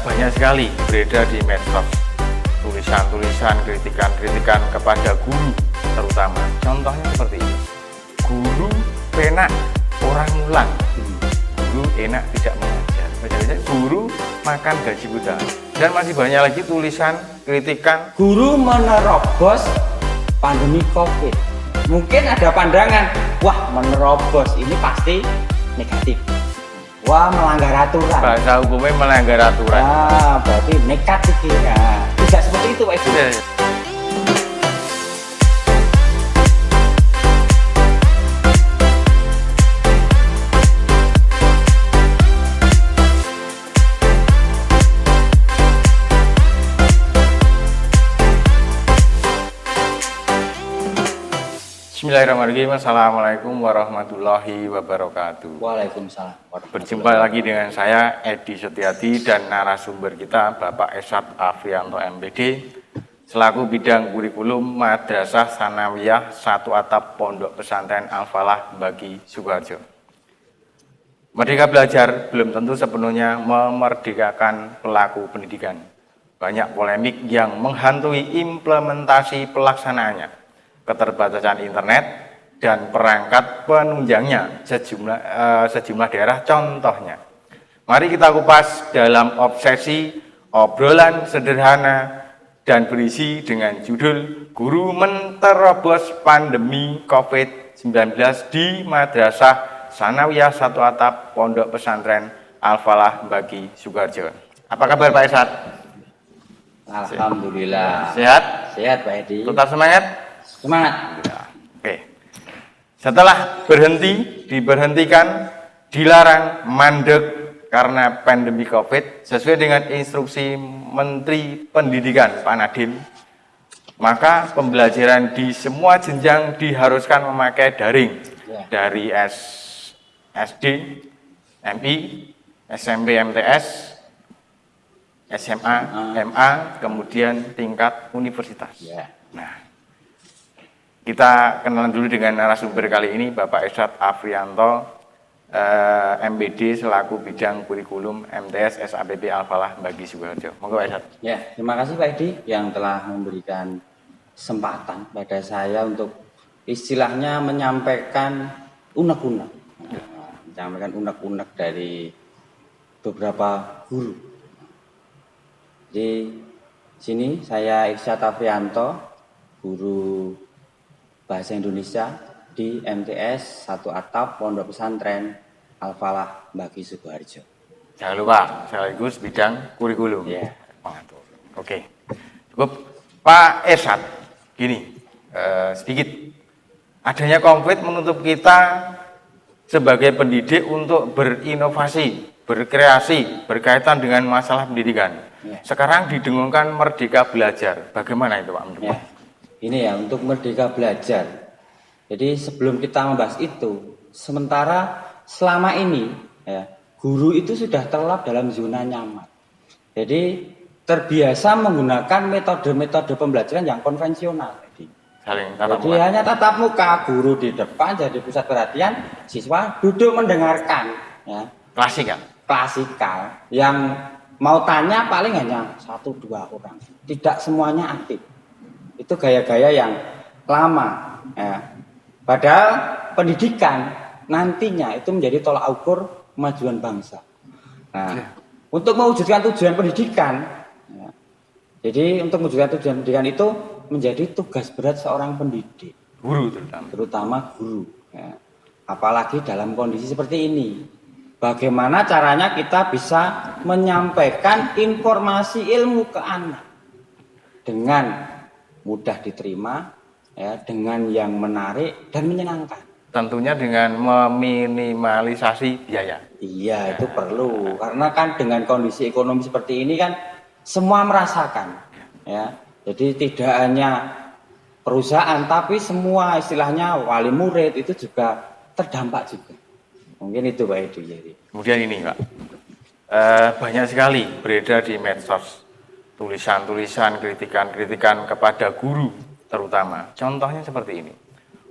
banyak sekali beredar di medsos tulisan-tulisan, kritikan-kritikan kepada guru terutama. Contohnya seperti ini. Guru penak orang mulang, guru enak tidak mengajar, guru makan gaji buta, dan masih banyak lagi tulisan kritikan. Guru menerobos pandemi COVID. Mungkin ada pandangan, wah menerobos ini pasti negatif. Wah melanggar aturan. Bahasa hukumnya melanggar aturan. Ah, berarti nekat sih. Nah, tidak seperti itu, Pak Ibu. Bismillahirrahmanirrahim. Assalamualaikum warahmatullahi wabarakatuh. Waalaikumsalam. Berjumpa lagi dengan saya Edi Setiadi dan narasumber kita Bapak Esat Afrianto MPD selaku bidang kurikulum Madrasah Sanawiyah Satu Atap Pondok Pesantren Al-Falah Bagi Sukoharjo. Merdeka belajar belum tentu sepenuhnya memerdekakan pelaku pendidikan. Banyak polemik yang menghantui implementasi pelaksanaannya. Keterbatasan internet dan perangkat penunjangnya sejumlah daerah contohnya. Mari kita kupas dalam obsesi obrolan sederhana dan berisi dengan judul Guru Menerobos Pandemi COVID-19 di Madrasah Sanawiyah Satu Atap Pondok Pesantren Al-Falah Bagi Sukoharjo. Apa kabar Pak Esat? Alhamdulillah. Sehat? Sehat Pak Edi. Tetap semangat? Semangat. Oke. Setelah diberhentikan, dilarang, mandek karena pandemi COVID sesuai dengan instruksi Menteri Pendidikan Pak Nadiem, maka pembelajaran di semua jenjang diharuskan memakai daring dari SD, MI, SMP, MTS, SMA, MA, kemudian tingkat universitas. Nah, kita kenalan dulu dengan narasumber kali ini, Bapak Esat Afrianto, MPD selaku bidang kurikulum MTS SAPP Al-Falah Bagi Sukoharjo. Monggo Pak Esat. Ya, terima kasih Pak Edi yang telah memberikan kesempatan pada saya untuk istilahnya menyampaikan unek-unek, menyampaikan unek-unek dari beberapa guru. Di sini saya Esat Afrianto, guru Bahasa Indonesia di MTS Satu Atap Pondok Pesantren Al-Falah Bagi Sukoharjo. Jangan lupa sekaligus bidang kurikulum. Ya. Oke. Cukup Pak Esat. Gini, sedikit. Adanya COVID menuntut kita sebagai pendidik untuk berinovasi, berkreasi berkaitan dengan masalah pendidikan. Ya. Sekarang didengungkan Merdeka Belajar. Bagaimana itu Pak? Ya. Ini ya untuk merdeka belajar. Jadi sebelum kita membahas itu, sementara selama ini ya, guru itu sudah terlelap dalam zona nyaman. Jadi terbiasa menggunakan metode-metode pembelajaran yang konvensional. Jadi hanya tatap muka, guru di depan jadi pusat perhatian, siswa duduk mendengarkan. Ya. Klasikal. Yang mau tanya paling hanya 1-2 orang. Tidak semuanya aktif. Itu gaya-gaya yang lama ya. Padahal pendidikan nantinya itu menjadi tolak ukur kemajuan bangsa. Nah, untuk mewujudkan tujuan pendidikan ya, jadi untuk mewujudkan tujuan pendidikan itu menjadi tugas berat seorang pendidik, guru terutama guru ya. Apalagi dalam kondisi seperti ini, bagaimana caranya kita bisa menyampaikan informasi ilmu ke anak dengan mudah diterima, ya, dengan yang menarik dan menyenangkan. Tentunya dengan meminimalisasi biaya. Iya, itu perlu. Karena kan dengan kondisi ekonomi seperti ini kan semua merasakan. Ya, jadi tidak hanya perusahaan, tapi semua istilahnya wali murid itu juga terdampak juga. Mungkin itu Pak Edi. Kemudian ini Pak, banyak sekali beredar di medsos tulisan-tulisan, kritikan-kritikan kepada guru terutama. Contohnya seperti ini.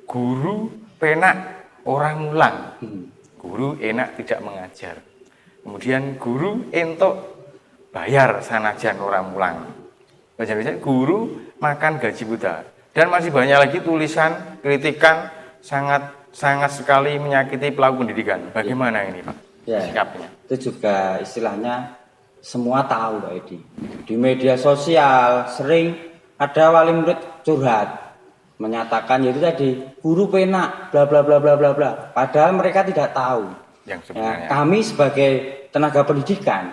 Guru penak orang mulang. Guru enak tidak mengajar. Kemudian guru entuk bayar sanajan orang mulang. Baca-baca guru makan gaji buta. Dan masih banyak lagi tulisan kritikan sangat sekali menyakiti pelaku pendidikan. Bagaimana ini Pak sikapnya? Itu juga istilahnya semua tahu Pak Edi. Di media sosial sering ada wali murid curhat menyatakan yaitu tadi guru penak bla bla bla bla bla bla. Padahal mereka tidak tahu. Yang sebenarnya. Kami sebagai tenaga pendidikan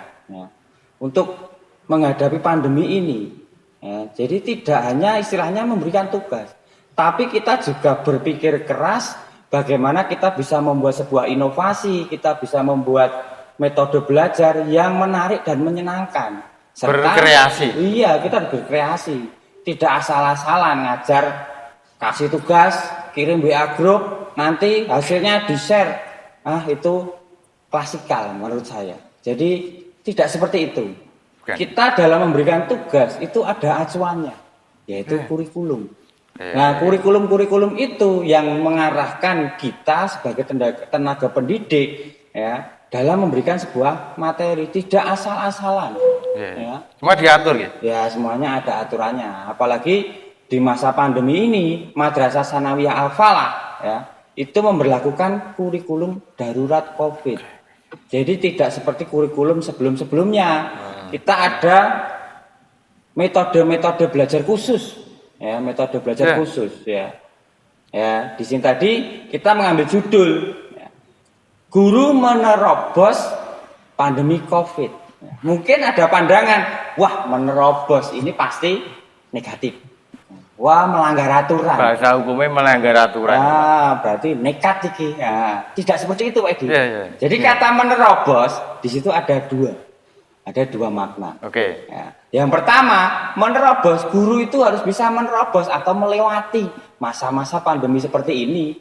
untuk menghadapi pandemi ini, jadi tidak hanya istilahnya memberikan tugas, tapi kita juga berpikir keras bagaimana kita bisa membuat sebuah inovasi, kita bisa membuat metode belajar yang menarik dan menyenangkan. Serta, berkreasi. Iya, kita berkreasi. Tidak asal-asalan ngajar, kasih tugas, kirim WA grup, nanti hasilnya di-share. Itu klasikal menurut saya. Jadi tidak seperti itu. Bukan. Kita dalam memberikan tugas itu ada acuannya, yaitu kurikulum. Nah, kurikulum itu yang mengarahkan kita sebagai tenaga pendidik dalam memberikan sebuah materi, tidak asal-asalan. Semua diatur ya? Ya, semuanya ada aturannya. Apalagi di masa pandemi ini, Madrasah Sanawiyah Al-Falah itu memberlakukan kurikulum darurat COVID. Jadi tidak seperti kurikulum sebelum-sebelumnya. Kita ada metode belajar khusus, metode belajar khusus, di sini tadi kita mengambil judul guru menerobos pandemi COVID. Mungkin ada pandangan, wah menerobos ini pasti negatif. Wah melanggar aturan. Bahasa hukumnya melanggar aturan. Berarti nekat iki. Tidak seperti itu, Pak Edi. Jadi kata menerobos di situ ada dua makna. Oke. Yang pertama, menerobos, guru itu harus bisa menerobos atau melewati masa-masa pandemi seperti ini.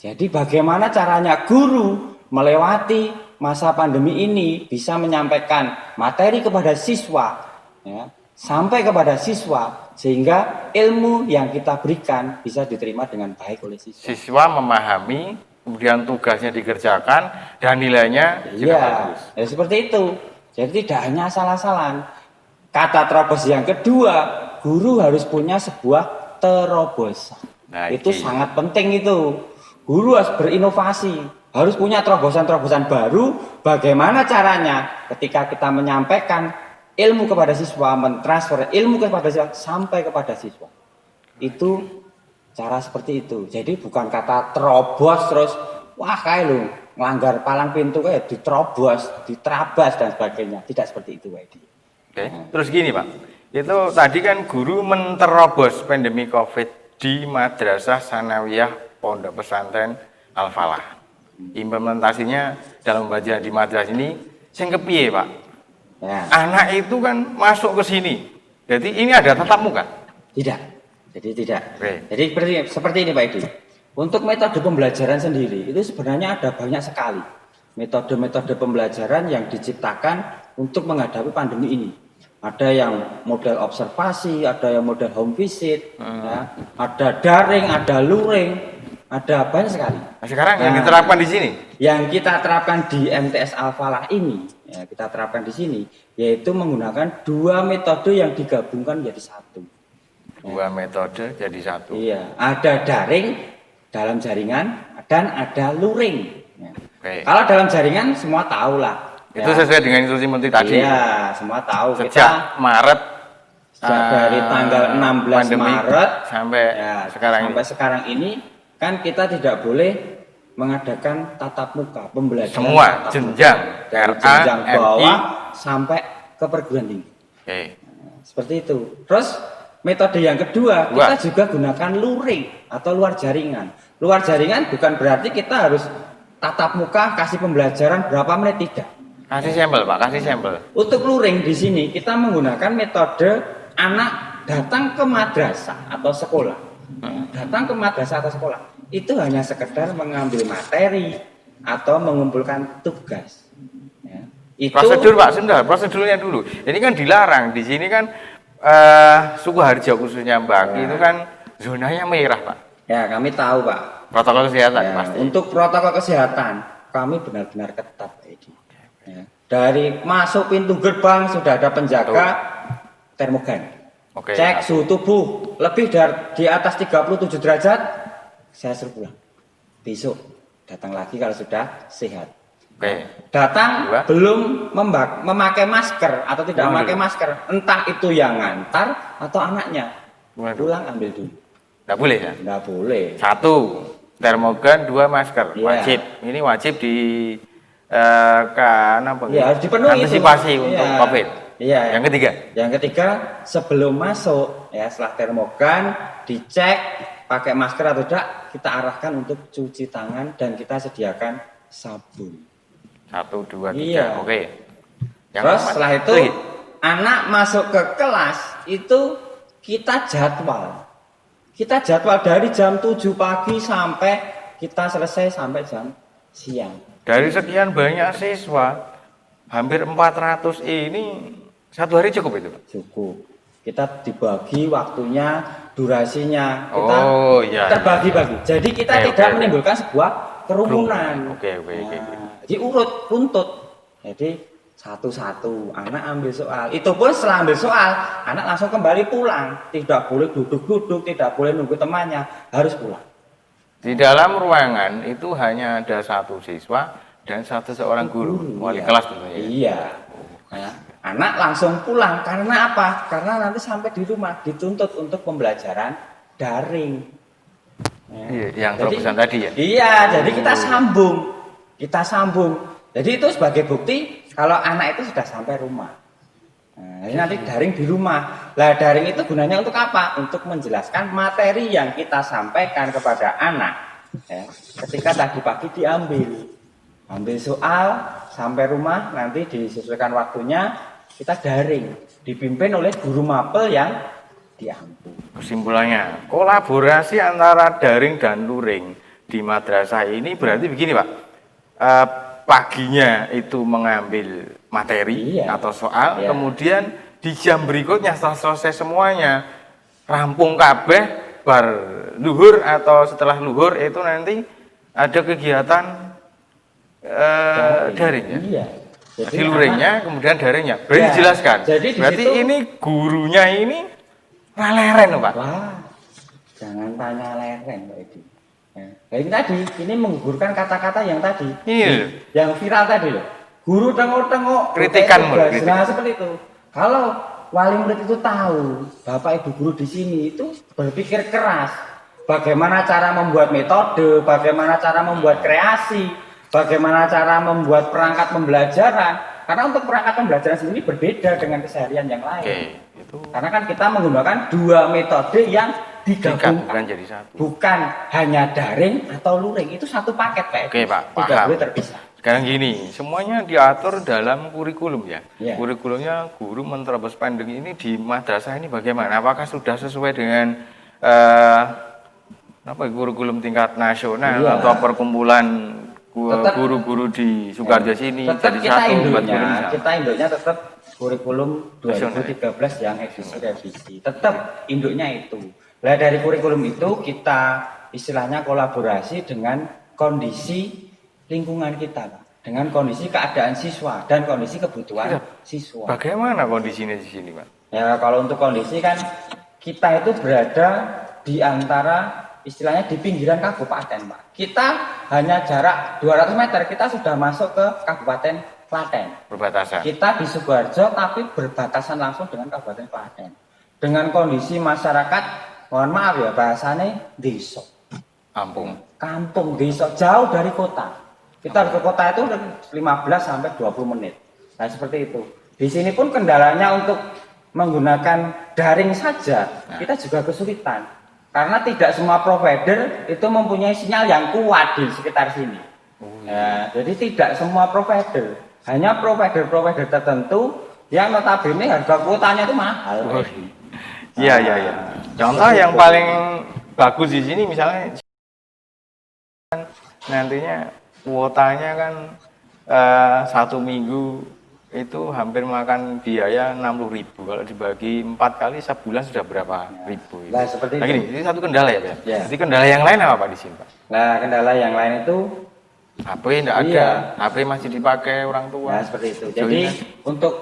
Jadi bagaimana caranya guru melewati masa pandemi ini bisa menyampaikan materi kepada siswa, sampai kepada siswa sehingga ilmu yang kita berikan bisa diterima dengan baik oleh siswa. Siswa memahami, kemudian tugasnya dikerjakan dan nilainya juga bagus. Seperti itu. Jadi tidak hanya asal-asalan. Kata terobos yang kedua, guru harus punya sebuah terobosan. Itu sangat penting itu. Guru harus berinovasi, harus punya terobosan-terobosan baru. Bagaimana caranya ketika kita menyampaikan ilmu kepada siswa, mentransfer ilmu kepada siswa sampai kepada siswa. Itu cara seperti itu. Jadi bukan kata terobos terus wah kayak lu melanggar palang pintu kayak diterobos, diterabas dan sebagainya. Tidak seperti itu, Pak Edi. Oke. Terus gini, Pak. Itu tadi kan guru menerobos pandemi Covid di Madrasah Sanawiyah Pondok Pesantren Al-Falah. Implementasinya dalam belajar di madrasah ini sing kepiye, Pak? Anak itu kan masuk ke sini. Jadi ini ada tatap muka? Tidak. Jadi tidak. Jadi seperti ini, Pak Edi. Untuk metode pembelajaran sendiri itu sebenarnya ada banyak sekali metode-metode pembelajaran yang diciptakan untuk menghadapi pandemi ini. Ada yang model observasi, ada yang model home visit, ada daring, ada luring, ada banyak sekali. Sekarang yang diterapkan di sini? Yang kita terapkan di MTS Al-Falah ini, kita terapkan di sini, yaitu menggunakan dua metode yang digabungkan menjadi satu. Dua metode jadi satu. Iya, ada daring dalam jaringan dan ada luring. Kalau dalam jaringan semua tahu lah. Itu sesuai dengan instruksi menteri tadi. Iya, semua tahu. Sejak Maret, dari tanggal 16 Maret sampai sekarang ini kan kita tidak boleh mengadakan tatap muka pembelajaran. Semua jenjang dari jenjang bawah sampai ke perguruan tinggi. Seperti itu. Terus metode yang kedua, kita juga gunakan luring atau luar jaringan. Luar jaringan bukan berarti kita harus tatap muka kasih pembelajaran berapa menit, tidak. Kasih sampel, Pak, kasih sampel. Untuk luring di sini kita menggunakan metode anak datang ke madrasah atau sekolah. Datang ke madrasah atau sekolah itu hanya sekedar mengambil materi atau mengumpulkan tugas. Itu prosedur, Pak, sebentar, prosedurnya dulu. Ini kan dilarang di sini kan Sukoharjo khususnya Mbak itu kan zonanya merah, Pak. Ya, kami tahu, Pak. Protokol kesehatan pasti. Untuk protokol kesehatan kami benar-benar ketat, Pak Edi. Ya. Dari masuk pintu gerbang sudah ada penjaga termogan. Oke, Cek suhu tubuh lebih dari di atas 37 derajat, saya suruh pulang. Besok datang lagi kalau sudah sehat. Oke. Datang Dua. belum memakai masker atau tidak Pulang memakai dulu. masker, entah itu yang ngantar atau anaknya. Waduh. Pulang ambil dulu. Nggak boleh ya? Nggak boleh. 1 termogan, 2 masker. Iya. Wajib. Ini wajib di kan apa? Iya, harus dipenuhi antisipasi itu. untuk Iya. COVID. Iya. Yang ketiga. Yang ketiga, sebelum masuk ya setelah termogan dicek pakai masker atau tidak, kita arahkan untuk cuci tangan dan kita sediakan sabun. 1, 2, 3. Iya. Oke. Yang Terus keempat. setelah itu Lagi. anak masuk ke kelas itu kita jadwal. Kita jadwal dari jam 7 pagi sampai kita selesai sampai jam siang. Dari sekian banyak siswa, hampir 400 ini 1 hari cukup itu, Pak? Cukup. Kita dibagi waktunya, durasinya, kita Oh, iya. terbagi-bagi. Jadi kita Oke, tidak oke. menimbulkan sebuah kerumunan. Oke. Jadi urut, runtut. Jadi satu-satu anak ambil soal. Itu pun setelah ambil soal, anak langsung kembali pulang. Tidak boleh duduk-duduk, tidak boleh nunggu temannya, harus pulang. Di dalam ruangan itu hanya ada 1 siswa dan seorang guru, wali Iya. kelas tentunya. Iya. Nah, anak langsung pulang karena apa? Karena nanti sampai di rumah dituntut untuk pembelajaran daring. Ya. Iya, yang Jadi- terobosan tadi ya. Iya, jadi kita sambung. Jadi itu sebagai bukti kalau anak itu sudah sampai rumah. Nah, jadi nanti daring di rumah. Lah daring itu gunanya untuk apa? Untuk menjelaskan materi yang kita sampaikan kepada anak. Ya, ketika tadi pagi ambil soal sampai rumah nanti disesuaikan waktunya kita daring, dipimpin oleh guru mapel yang diambil. Kesimpulannya, kolaborasi antara daring dan luring di madrasah ini berarti begini, Pak. Paginya itu mengambil materi Iya. atau soal, Iya. kemudian di jam berikutnya setelah selesai semuanya, rampung kabeh bar luhur atau setelah luhur itu nanti ada kegiatan daring ya. Iya. Jadi luringnya kemudian daringnya. Berarti Ya, dijelaskan. jadi di berarti situ- ini gurunya ini leren, Pak. Wah, jangan tanya leren Pak Edi. Ya. Nah, ini tadi, ini menggugurkan kata-kata yang tadi, Iya. yang viral tadi loh. Guru tengok-tengok, Kritikan, Bapak Ibu mulai kelas. kritikan. Nah, seperti itu. Kalau wali murid itu tahu Bapak Ibu guru di sini itu berpikir keras, bagaimana cara membuat metode, bagaimana cara membuat kreasi, bagaimana cara membuat perangkat pembelajaran. Karena untuk perangkat pembelajaran sendiri berbeda dengan keseharian yang lain. Oke, itu Karena kan kita menggunakan 2 metode yang digabungkan. bukan jadi satu. Bukan hanya daring atau luring, itu satu paket Pak. Oke, Pak, Tidak paham. boleh terpisah. Sekarang gini, semuanya diatur dalam kurikulum ya. Iya. Kurikulumnya guru menerobos pandemi ini di madrasah ini bagaimana? Apakah sudah sesuai dengan kurikulum tingkat nasional Iya. atau perkumpulan Tetap- guru-guru di Sukarjo sini Tetap jadi kita satu buat induknya, guru bisa? kita induknya tetap kurikulum 2013 yang edisi revisi. Tetap induknya itu. Nah, dari kurikulum itu kita istilahnya kolaborasi dengan kondisi lingkungan kita, Pak. Dengan kondisi keadaan siswa dan kondisi kebutuhan Iya. siswa. Bagaimana kondisinya di sini, Pak? Ya kalau untuk kondisi kan kita itu berada di antara istilahnya di pinggiran kabupaten, Pak. Kita hanya jarak 200 meter kita sudah masuk ke Kabupaten Klaten. Perbatasan. Kita di Sukoharjo tapi berbatasan langsung dengan Kabupaten Klaten. Dengan kondisi masyarakat, mohon maaf ya bahasanya desa. Ampung. Kampung desa jauh dari kota. Kita harus ke kota itu 15 sampai 20 menit. Nah, seperti itu. Di sini pun kendalanya untuk menggunakan daring saja, kita juga kesulitan. Karena tidak semua provider itu mempunyai sinyal yang kuat di sekitar sini. Nah, jadi tidak semua provider, hanya provider-provider tertentu yang notabene harga kuotanya itu mahal. Oh, iya. Contoh yang paling bagus di sini misalnya nantinya kuotanya kan 1 minggu itu hampir makan biaya 60.000. Kalau dibagi 4 kali sebulan sudah berapa ribu? Nah, seperti Nah, itu. gini, ini satu kendala ya, Pak. Ya. Jadi kendala yang lain apa Pak di sini, Pak? Nah, kendala yang lain itu HP enggak ada, Iya. HP masih dipakai orang tua. Ya seperti itu. Jadi untuk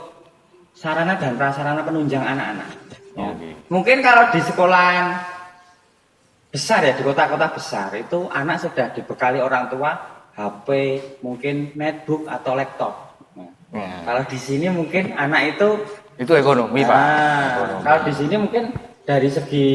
sarana dan prasarana penunjang anak-anak. Ya. Oke. Mungkin kalau di sekolahan besar ya, di kota-kota besar itu anak sudah dibekali orang tua HP, mungkin netbook atau laptop. Nah, Ya. kalau di sini mungkin anak itu Itu ekonomi, Pak. Ekonomi. kalau di sini mungkin dari segi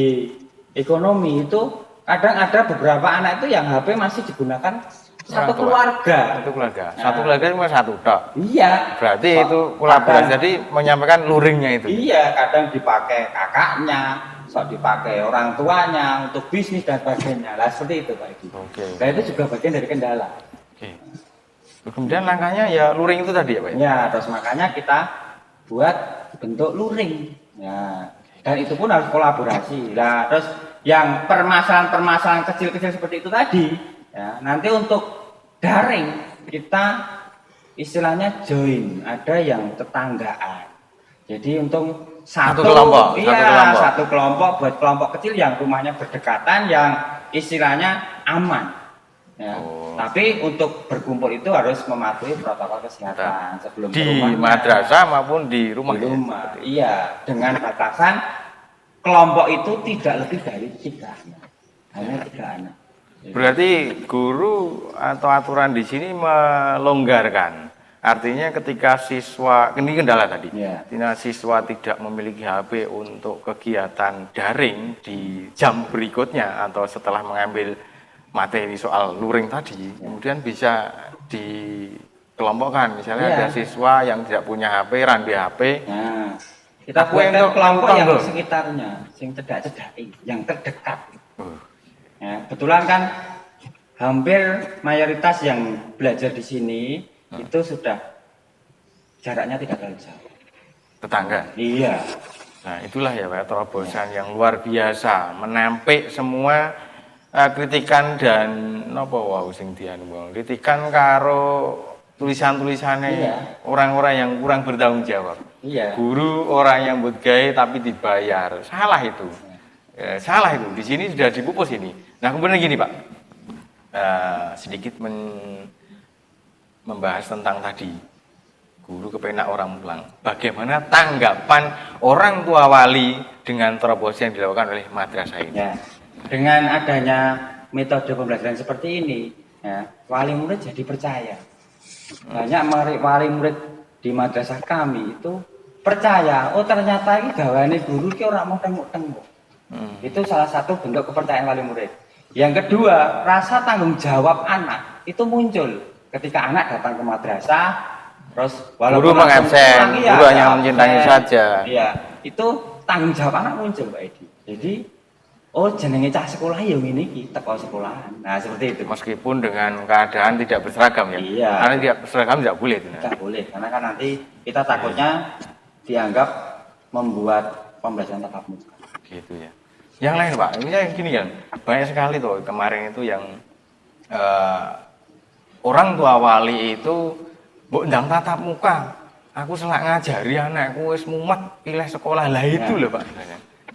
ekonomi itu kadang ada beberapa anak itu yang HP masih digunakan satu Orang tua. keluarga. Satu keluarga. Satu keluarga cuma satu tok. Iya. Berarti Kok itu kolaborasi. kadang- Jadi menyampaikan luringnya itu. Iya, kadang dipakai kakaknya, sok dipakai orang tuanya untuk bisnis dan sebagainya. Lah seperti itu Pak Edi. Oke. Nah itu juga bagian dari kendala. Oke. Kemudian langkahnya ya luring itu tadi ya, Pak. Ya, terus makanya kita buat bentuk luring. Ya, dan itu pun harus kolaborasi. Nah, terus yang permasalahan-permasalahan kecil-kecil seperti itu tadi, ya, nanti untuk daring kita istilahnya join, ada yang tetanggaan. Jadi untuk Satu kelompok, iya, satu kelompok buat kelompok kecil yang rumahnya berdekatan, yang istilahnya aman. Ya. Oh. Tapi untuk berkumpul itu harus mematuhi protokol kesehatan sebelum ke Di rumahnya. madrasah maupun di rumah. Di rumah. Iya, dengan batasan kelompok itu tidak lebih dari 3 anak. Hanya 3 anak. Berarti guru atau aturan di sini melonggarkan. Artinya ketika siswa, ini kendala tadi. Iya. Ketika siswa tidak memiliki HP untuk kegiatan daring di jam berikutnya atau setelah mengambil materi soal luring tadi, kemudian bisa dikelompokkan. Misalnya Iya. ada siswa yang tidak punya HP, randu HP. Nah, kita Aku buatkan untuk kelompok yang tanggal. sekitarnya, yang cedak-cedak, yang terdekat. Uh, Ya, kebetulan kan hampir mayoritas yang belajar di sini itu sudah jaraknya tidak terlalu jauh. tetangga. Iya. Nah, itulah ya Pak, terobosan yang luar biasa, menampik semua kritikan dan napa wau sing dianu wau. Kritikan karo tulisan-tulisannya Iya. orang-orang yang kurang bertanggung jawab. Iya. Guru orang yang buat gaya tapi dibayar. Salah itu. Salah itu. Di sini sudah dipupus ini. Nah, kemudian gini, Pak. Sedikit membahas tentang tadi guru kepenak orang pulang. Bagaimana tanggapan orang tua wali dengan terobosan yang dilakukan oleh madrasah ini? Ya. Dengan adanya metode pembelajaran seperti ini, ya, wali murid jadi percaya. Banyak wali murid di madrasah kami itu percaya, oh ternyata ini gawane guru ki ora mau tengok-tengok. Itu salah satu bentuk kepercayaan wali murid. Yang kedua, rasa tanggung jawab anak itu muncul ketika anak datang ke madrasah, terus Guru langsung mengabsen, pulang, iya, guru hanya mencintai absen. saja. Iya, itu tanggung jawab anak muncul Pak Edi. Jadi, oh jenenge cah sekolah ya ngene iki, teko sekolahan. Nah, seperti itu. Meskipun dengan keadaan tidak berseragam ya. Iya. Karena tidak berseragam tidak boleh itu. Tidak boleh, karena kan nanti kita takutnya dianggap membuat pembelajaran tatap muka. Gitu ya. Yang lain Pak, ini yang gini kan, banyak sekali tuh kemarin itu yang orang tua wali itu mbok ndang tatap muka. Aku selak ngajari anakku wis mumet pilih sekolah lah itu Ya. loh Pak.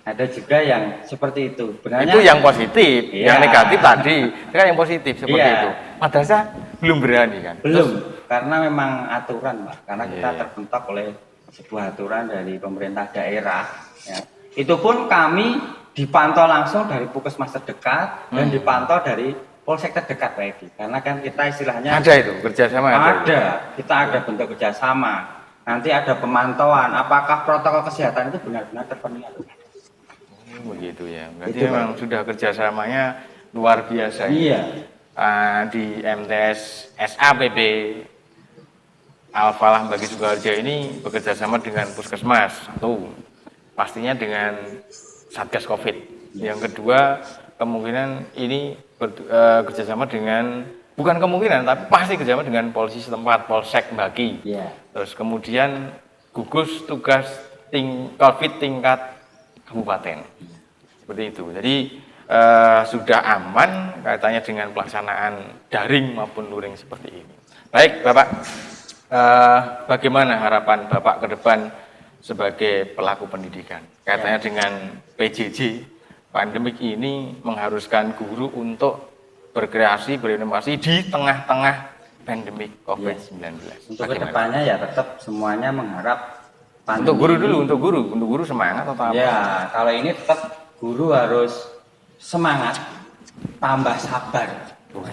Ada juga yang seperti itu. Benarnya Itu yang positif, Iya. yang negatif tadi. Itu kan yang positif seperti Iya. itu. Madrasah belum berani kan. belum, karena memang aturan Pak. Karena kita Iya. terbentuk oleh sebuah aturan dari pemerintah daerah. Ya. Itu pun kami dipantau langsung dari puskesmas terdekat dan dipantau dari polsek terdekat Pak Edi. Karena kan kita istilahnya Ada itu kerjasama ada, kita ada bentuk kerjasama. Nanti ada pemantauan apakah protokol kesehatan itu benar-benar terpenuhi atau tidak. Begitu ya. Berarti Itu, memang Pak. sudah kerjasamanya luar biasa. Iya. Di MTS SAPB Al-Falah Bagi Sukoharjo ini bekerja sama dengan Puskesmas. Satu, pastinya dengan Satgas Covid. Yang kedua, kemungkinan ini kerjasama dengan, bukan kemungkinan, tapi pasti kerjasama dengan polisi setempat, Polsek Baki. Iya. Terus kemudian gugus tugas Covid tingkat kabupaten. Seperti itu. Jadi sudah aman kaitannya dengan pelaksanaan daring maupun luring seperti ini. Baik, Bapak. Bagaimana harapan Bapak ke depan sebagai pelaku pendidikan? Kaitannya dengan PJJ, pandemik ini mengharuskan guru untuk berkreasi, berinovasi di tengah-tengah pandemi COVID-19. Untuk Bagaimana? kedepannya ya tetap semuanya mengharap Untuk guru dulu, untuk guru semangat atau apa? Ya, kalau ini tetap guru harus semangat, tambah sabar.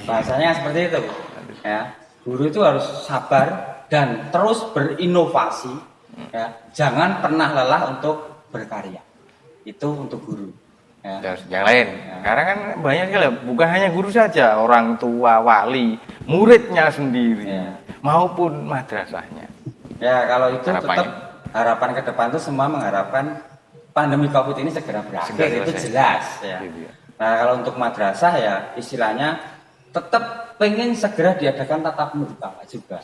Bahasanya seperti itu, ya. Guru itu harus sabar dan terus berinovasi, ya. Jangan pernah lelah untuk berkarya. Itu untuk guru. Ya. Dan yang lain, karena kan banyak sekali, bukan hanya guru saja, orang tua, wali, muridnya sendiri, maupun madrasahnya. Ya, kalau itu Harapannya? tetap harapan ke depan itu semua mengharapkan pandemi COVID ini segera berakhir, Segera itu selesai. jelas. Ya. Gitu ya. Nah, kalau untuk madrasah ya istilahnya tetap pengen segera diadakan tatap muka juga.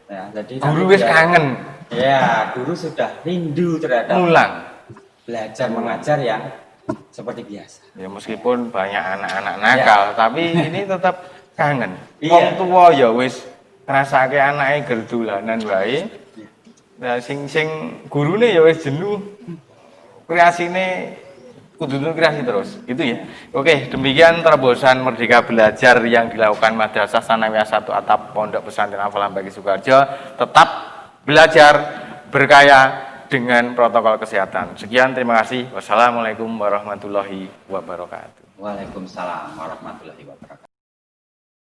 Ya, jadi Guru nanti wis kangen, Ya, guru sudah rindu terhadap mulang. belajar mengajar yang seperti biasa. Ya meskipun banyak anak-anak nakal, tapi ini tetap kangen. Iya. Wong tua ya wis ngrasake anake gerdulanan wae. Nah sing gurune ya wis jenuh. Kreasine kudu kreasi terus, gitu ya. Oke, demikian terobosan Merdeka Belajar yang dilakukan Madrasah Sanawiyah 1 Atap Pondok Pesantren Al-Falah Bagi Sukoharjo. Tetap belajar berkaya dengan protokol kesehatan. Sekian, terima kasih. Wassalamualaikum warahmatullahi wabarakatuh. Waalaikumsalam warahmatullahi wabarakatuh.